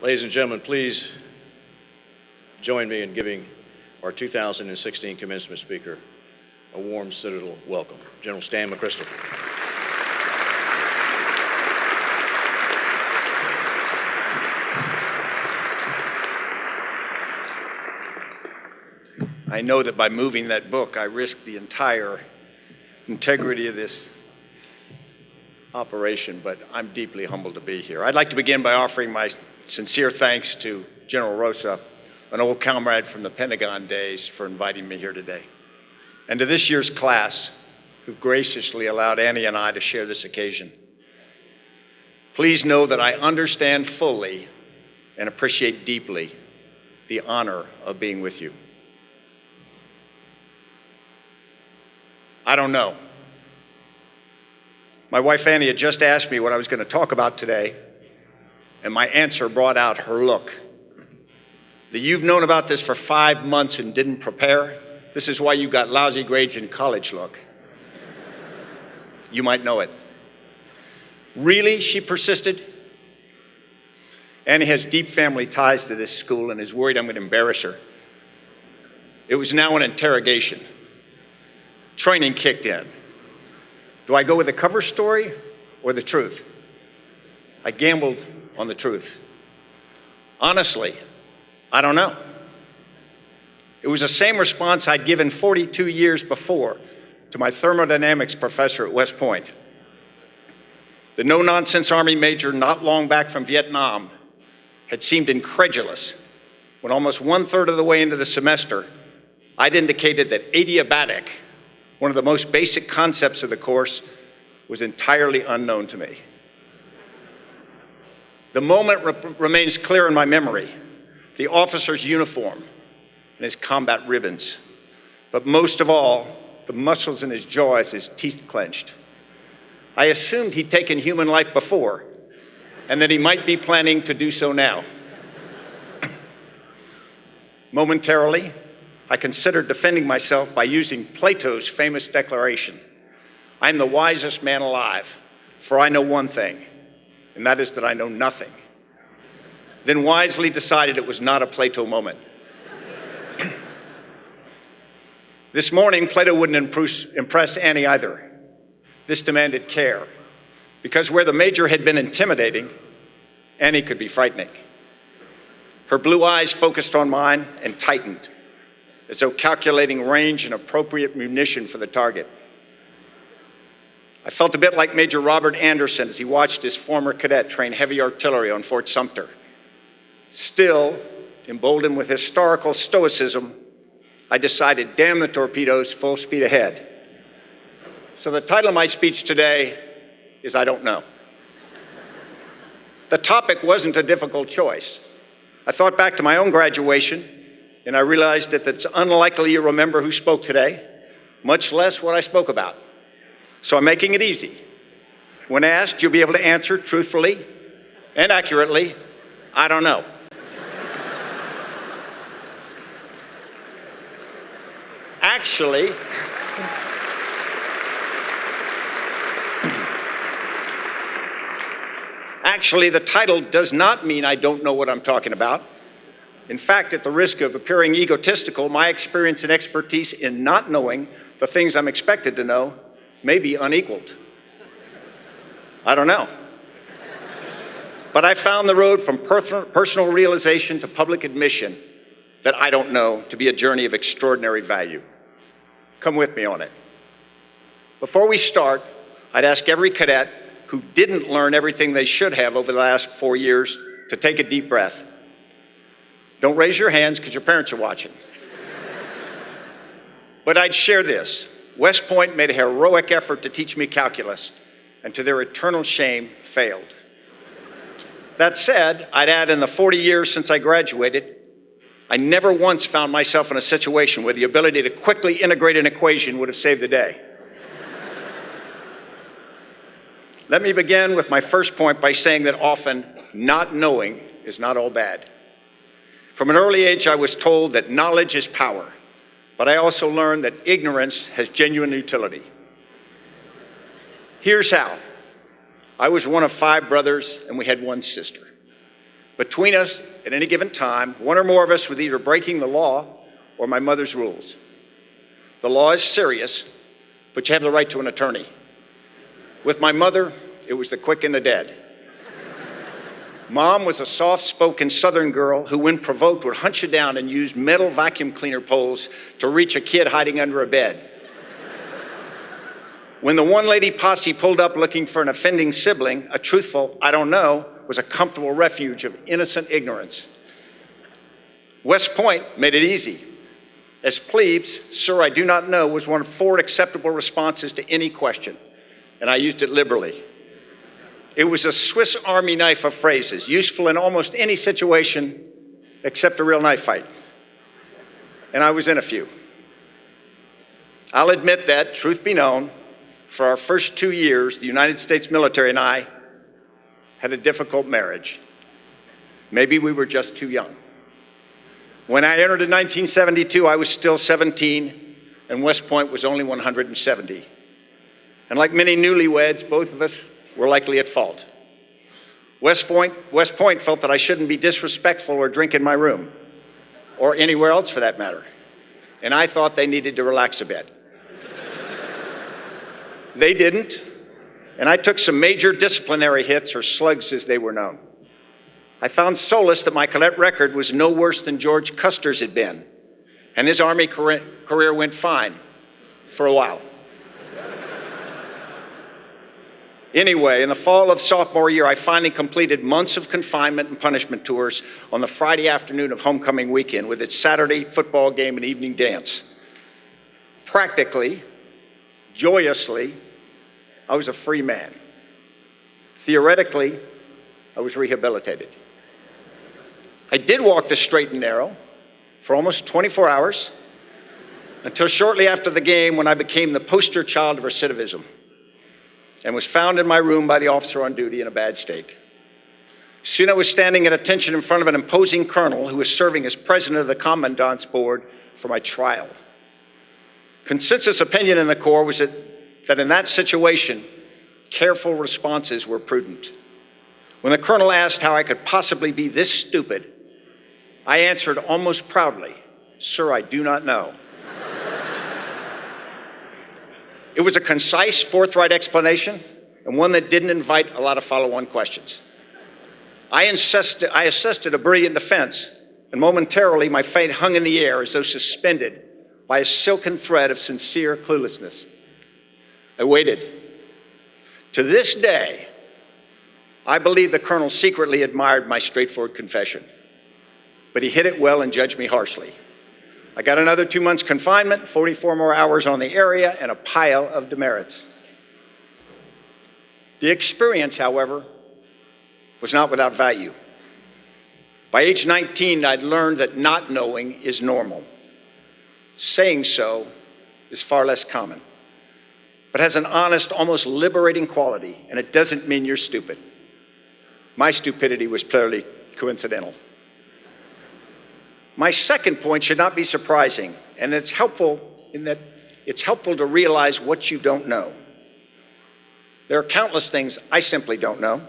Ladies and gentlemen, please join me in giving our 2016 commencement speaker a warm Citadel welcome. General Stan McChrystal. I know that by moving that book, I risk the entire integrity of this operation, but I'm deeply humbled to be here. I'd like to begin by offering my sincere thanks to General Rosa, an old comrade from the Pentagon days, for inviting me here today, and to this year's class, who graciously allowed Annie and I to share this occasion. Please know that I understand fully and appreciate deeply the honor of being with you. I don't know. My wife Annie had just asked me what I was going to talk about today, and my answer brought out her look. That you've known about this for 5 months and didn't prepare. This is why you got lousy grades in college look. You might know it. Really, she persisted. Annie has deep family ties to this school and is worried I'm going to embarrass her. It was now an interrogation. Training kicked in. Do I go with the cover story or the truth? I gambled on the truth. Honestly, I don't know. It was the same response I'd given 42 years before to my thermodynamics professor at West Point. The no-nonsense Army major not long back from Vietnam had seemed incredulous when almost 1/3 of the way into the semester, I'd indicated that adiabatic, one of the most basic concepts of the course, was entirely unknown to me. The moment remains clear in my memory, the officer's uniform and his combat ribbons, but most of all, the muscles in his jaw as his teeth clenched. I assumed he'd taken human life before and that he might be planning to do so now. Momentarily, I considered defending myself by using Plato's famous declaration, "I am the wisest man alive, for I know one thing, and that is that I know nothing." Then wisely decided it was not a Plato moment. This morning, Plato wouldn't impress Annie either. This demanded care, because where the major had been intimidating, Annie could be frightening. Her blue eyes focused on mine and tightened, as though calculating range and appropriate munition for the target. I felt a bit like Major Robert Anderson as he watched his former cadet train heavy artillery on Fort Sumter. Still, emboldened with historical stoicism, I decided, damn the torpedoes, full speed ahead. So the title of my speech today is I Don't Know. The topic wasn't a difficult choice. I thought back to my own graduation, and I realized that it's unlikely you remember who spoke today, much less what I spoke about. So I'm making it easy. When asked, you'll be able to answer truthfully and accurately, I don't know. Actually, the title does not mean I don't know what I'm talking about. In fact, at the risk of appearing egotistical, my experience and expertise in not knowing the things I'm expected to know may be unequaled. I don't know. But I found the road from personal realization to public admission that I don't know to be a journey of extraordinary value. Come with me on it. Before we start, I'd ask every cadet who didn't learn everything they should have over the last 4 years to take a deep breath. Don't raise your hands because your parents are watching. But I'd share this. West Point made a heroic effort to teach me calculus, and to their eternal shame, failed. That said, I'd add in the 40 years since I graduated, I never once found myself in a situation where the ability to quickly integrate an equation would have saved the day. Let me begin with my first point by saying that often not knowing is not all bad. From an early age, I was told that knowledge is power, but I also learned that ignorance has genuine utility. Here's how. I was one of 5 brothers, and we had one sister. Between us, at any given time, one or more of us was either breaking the law or my mother's rules. The law is serious, but you have the right to an attorney. With my mother, it was the quick and the dead. Mom was a soft-spoken Southern girl who, when provoked, would hunt you down and use metal vacuum cleaner poles to reach a kid hiding under a bed. When the one-lady posse pulled up looking for an offending sibling, a truthful, "I don't know," was a comfortable refuge of innocent ignorance. West Point made it easy. As plebes, "Sir, I do not know," was one of 4 acceptable responses to any question, and I used it liberally. It was a Swiss Army knife of phrases, useful in almost any situation except a real knife fight. And I was in a few. I'll admit that, truth be known, for our first 2 years, the United States military and I had a difficult marriage. Maybe we were just too young. When I entered in 1972, I was still 17, and West Point was only 170. And like many newlyweds, both of us were likely at fault. West Point felt that I shouldn't be disrespectful or drink in my room, or anywhere else for that matter. And I thought they needed to relax a bit. They didn't, and I took some major disciplinary hits, or slugs as they were known. I found solace that my cadet record was no worse than George Custer's had been, and his Army career went fine for a while. Anyway, in the fall of sophomore year, I finally completed months of confinement and punishment tours on the Friday afternoon of homecoming weekend with its Saturday football game and evening dance. Practically, joyously, I was a free man. Theoretically, I was rehabilitated. I did walk the straight and narrow for almost 24 hours until shortly after the game, when I became the poster child of recidivism and was found in my room by the officer on duty in a bad state. Soon I was standing at attention in front of an imposing colonel who was serving as president of the Commandant's Board for my trial. Consensus opinion in the Corps was that in that situation, careful responses were prudent. When the colonel asked how I could possibly be this stupid, I answered almost proudly, "Sir, I do not know." It was a concise, forthright explanation, and one that didn't invite a lot of follow-on questions. I assisted a brilliant defense, and momentarily my fate hung in the air as though suspended by a silken thread of sincere cluelessness. I waited. To this day, I believe the colonel secretly admired my straightforward confession, but he hid it well and judged me harshly. I got another 2 months confinement, 44 more hours on the area, and a pile of demerits. The experience, however, was not without value. By age 19, I'd learned that not knowing is normal. Saying so is far less common, but has an honest, almost liberating quality, and it doesn't mean you're stupid. My stupidity was purely coincidental. My second point should not be surprising, and it's helpful in that it's helpful to realize what you don't know. There are countless things I simply don't know.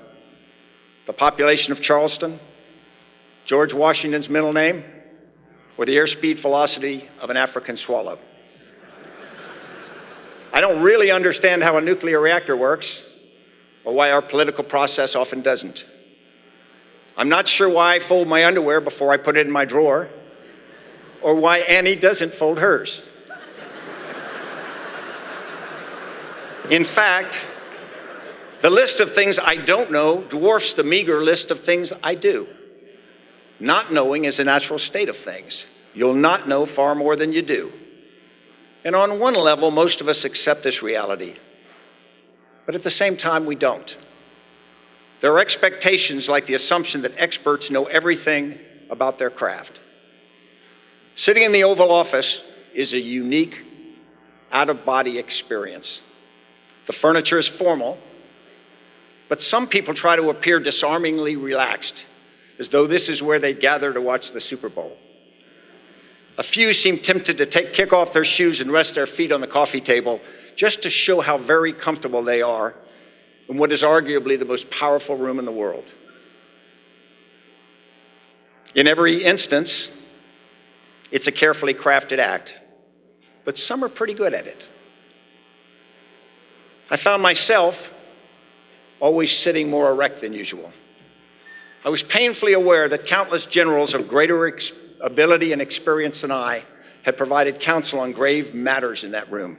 The population of Charleston, George Washington's middle name, or the airspeed velocity of an African swallow. I don't really understand how a nuclear reactor works, or why our political process often doesn't. I'm not sure why I fold my underwear before I put it in my drawer, or why Annie doesn't fold hers. In fact, the list of things I don't know dwarfs the meager list of things I do. Not knowing is a natural state of things. You'll not know far more than you do. And on one level, most of us accept this reality. But at the same time, we don't. There are expectations like the assumption that experts know everything about their craft. Sitting in the Oval Office is a unique, out-of-body experience. The furniture is formal, but some people try to appear disarmingly relaxed, as though this is where they gather to watch the Super Bowl. A few seem tempted to kick off their shoes and rest their feet on the coffee table just to show how very comfortable they are in what is arguably the most powerful room in the world. In every instance, it's a carefully crafted act, but some are pretty good at it. I found myself always sitting more erect than usual. I was painfully aware that countless generals of greater ability and experience than I had provided counsel on grave matters in that room.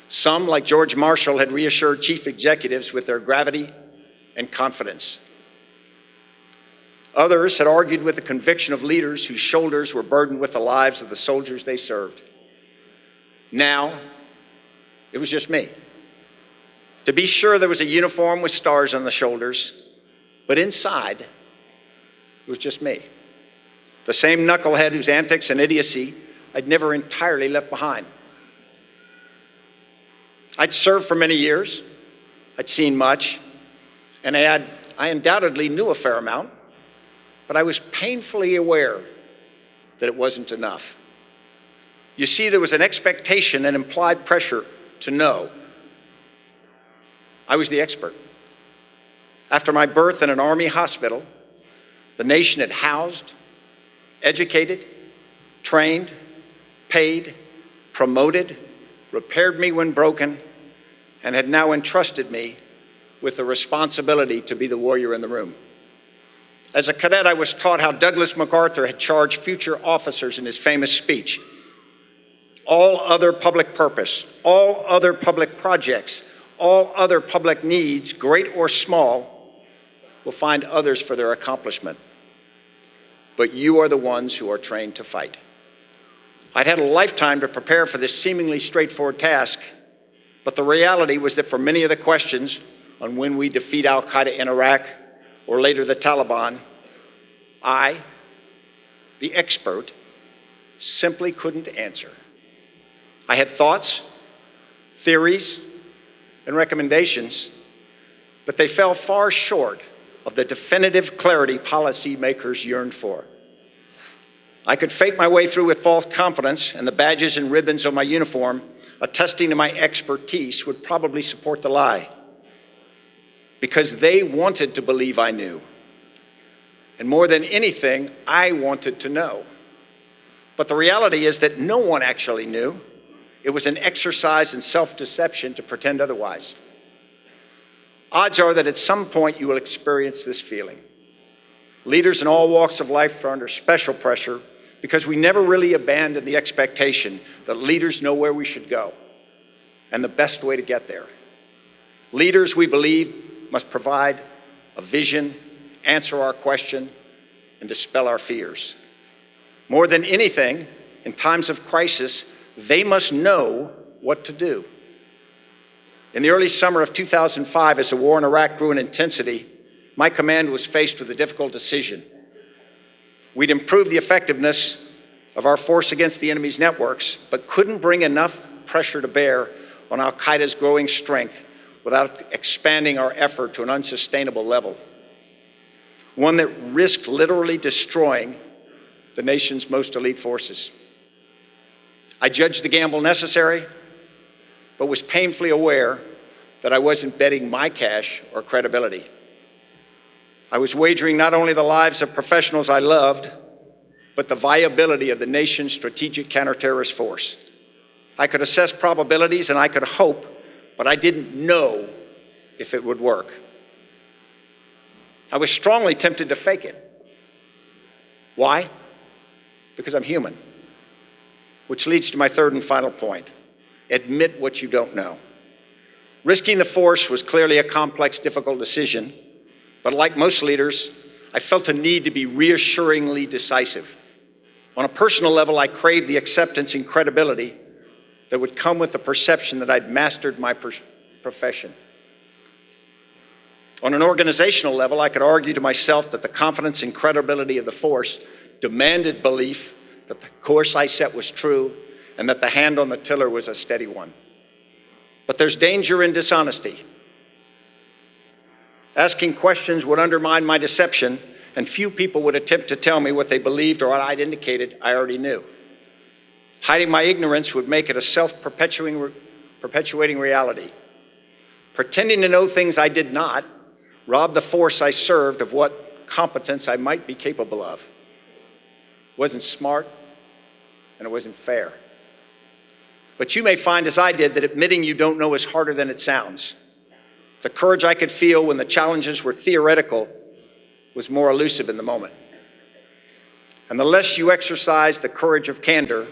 Some, like George Marshall, had reassured chief executives with their gravity and confidence. Others had argued with the conviction of leaders whose shoulders were burdened with the lives of the soldiers they served. Now, it was just me. To be sure, there was a uniform with stars on the shoulders, but inside, it was just me. The same knucklehead whose antics and idiocy I'd never entirely left behind. I'd served for many years, I'd seen much, and I undoubtedly knew a fair amount, but I was painfully aware that it wasn't enough. You see, there was an expectation and implied pressure to know. I was the expert. After my birth in an Army hospital, the nation had housed, educated, trained, paid, promoted, repaired me when broken, and had now entrusted me with the responsibility to be the warrior in the room. As a cadet, I was taught how Douglas MacArthur had charged future officers in his famous speech. All other public purpose, all other public projects, all other public needs, great or small, will find others for their accomplishment. But you are the ones who are trained to fight. I'd had a lifetime to prepare for this seemingly straightforward task, but the reality was that for many of the questions on when we defeat al-Qaeda in Iraq or later the Taliban, I, the expert, simply couldn't answer. I had thoughts, theories, and recommendations, but they fell far short of the definitive clarity policymakers yearned for. I could fake my way through with false confidence, and the badges and ribbons on my uniform attesting to my expertise would probably support the lie, because they wanted to believe I knew. And more than anything, I wanted to know. But the reality is that no one actually knew. It was an exercise in self-deception to pretend otherwise. Odds are that at some point you will experience this feeling. Leaders in all walks of life are under special pressure because we never really abandon the expectation that leaders know where we should go and the best way to get there. Leaders, we believe, must provide a vision, answer our question, and dispel our fears. More than anything, in times of crisis, they must know what to do. In the early summer of 2005, as the war in Iraq grew in intensity, my command was faced with a difficult decision. We'd improved the effectiveness of our force against the enemy's networks, but couldn't bring enough pressure to bear on al-Qaeda's growing strength without expanding our effort to an unsustainable level, one that risked literally destroying the nation's most elite forces. I judged the gamble necessary, but was painfully aware that I wasn't betting my cash or credibility. I was wagering not only the lives of professionals I loved, but the viability of the nation's strategic counterterrorist force. I could assess probabilities and I could hope, but I didn't know if it would work. I was strongly tempted to fake it. Why? Because I'm human. Which leads to my third and final point. Admit what you don't know. Risking the force was clearly a complex, difficult decision, but like most leaders, I felt a need to be reassuringly decisive. On a personal level, I craved the acceptance and credibility that would come with the perception that I'd mastered my profession. On an organizational level, I could argue to myself that the confidence and credibility of the force demanded belief that the course I set was true and that the hand on the tiller was a steady one. But there's danger in dishonesty. Asking questions would undermine my deception, and few people would attempt to tell me what they believed or what I'd indicated I already knew. Hiding my ignorance would make it a self-perpetuating reality. Pretending to know things I did not robbed the force I served of what competence I might be capable of. wasn't smart, and it wasn't fair. But you may find, as I did, that admitting you don't know is harder than it sounds. The courage I could feel when the challenges were theoretical was more elusive in the moment. And the less you exercise the courage of candor,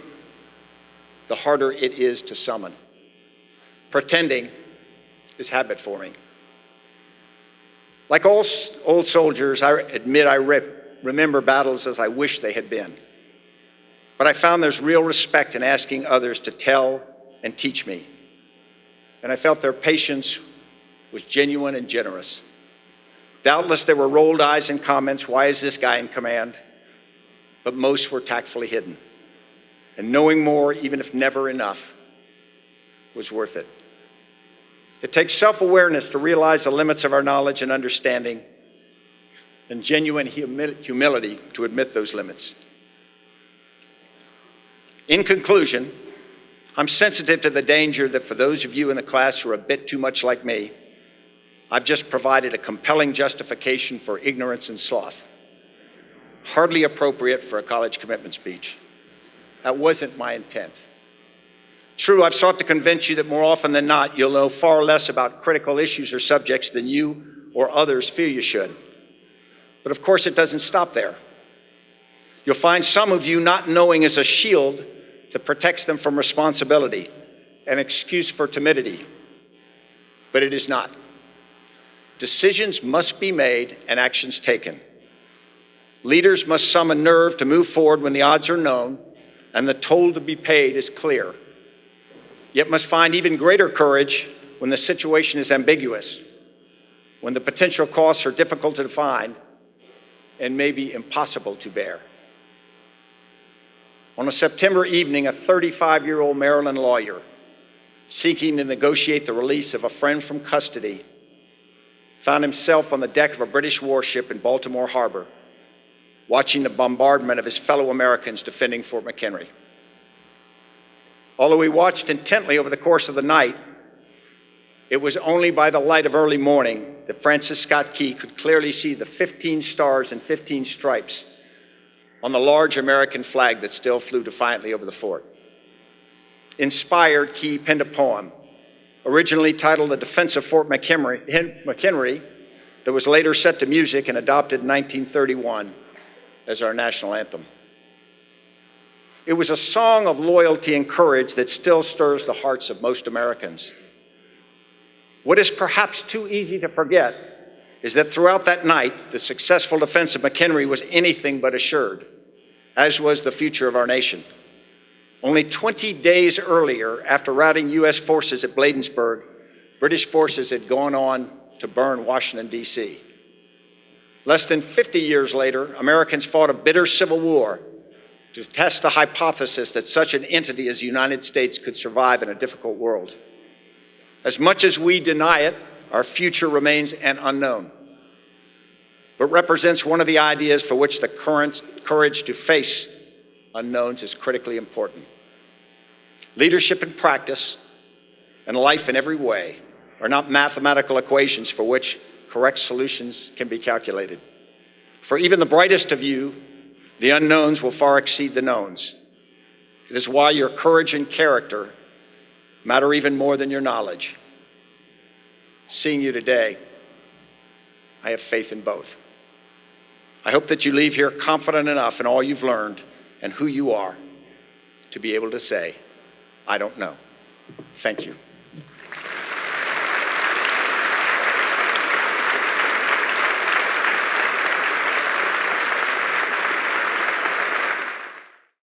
the harder it is to summon. Pretending is habit forming. Like all old soldiers, I admit I remember battles as I wish they had been. But I found there's real respect in asking others to tell and teach me. And I felt their patience was genuine and generous. Doubtless there were rolled eyes and comments, why is this guy in command? But most were tactfully hidden. And knowing more, even if never enough, was worth it. It takes self-awareness to realize the limits of our knowledge and understanding, and genuine humility to admit those limits. In conclusion, I'm sensitive to the danger that for those of you in the class who are a bit too much like me, I've just provided a compelling justification for ignorance and sloth, hardly appropriate for a college commitment speech. That wasn't my intent. True, I've sought to convince you that more often than not, you'll know far less about critical issues or subjects than you or others fear you should. But of course, it doesn't stop there. You'll find some of you not knowing is a shield that protects them from responsibility, an excuse for timidity. But it is not. Decisions must be made and actions taken. Leaders must summon nerve to move forward when the odds are known and the toll to be paid is clear, yet must find even greater courage when the situation is ambiguous, when the potential costs are difficult to define and maybe impossible to bear. On a September evening, a 35-year-old Maryland lawyer seeking to negotiate the release of a friend from custody found himself on the deck of a British warship in Baltimore Harbor, watching the bombardment of his fellow Americans defending Fort McHenry. Although he watched intently over the course of the night, it was only by the light of early morning that Francis Scott Key could clearly see the 15 stars and 15 stripes on the large American flag that still flew defiantly over the fort. Inspired, Key penned a poem, originally titled The Defense of Fort McHenry, that was later set to music and adopted in 1931 as our national anthem. It was a song of loyalty and courage that still stirs the hearts of most Americans. What is perhaps too easy to forget is that throughout that night, the successful defense of McHenry was anything but assured, as was the future of our nation. Only 20 days earlier, after routing U.S. forces at Bladensburg, British forces had gone on to burn Washington, D.C. Less than 50 years later, Americans fought a bitter civil war to test the hypothesis that such an entity as the United States could survive in a difficult world. As much as we deny it, our future remains an unknown, but represents one of the ideas for which the current courage to face unknowns is critically important. Leadership in practice and life in every way are not mathematical equations for which correct solutions can be calculated. For even the brightest of you, the unknowns will far exceed the knowns. It is why your courage and character matter even more than your knowledge. Seeing you today, I have faith in both. I hope that you leave here confident enough in all you've learned and who you are to be able to say, I don't know. Thank you.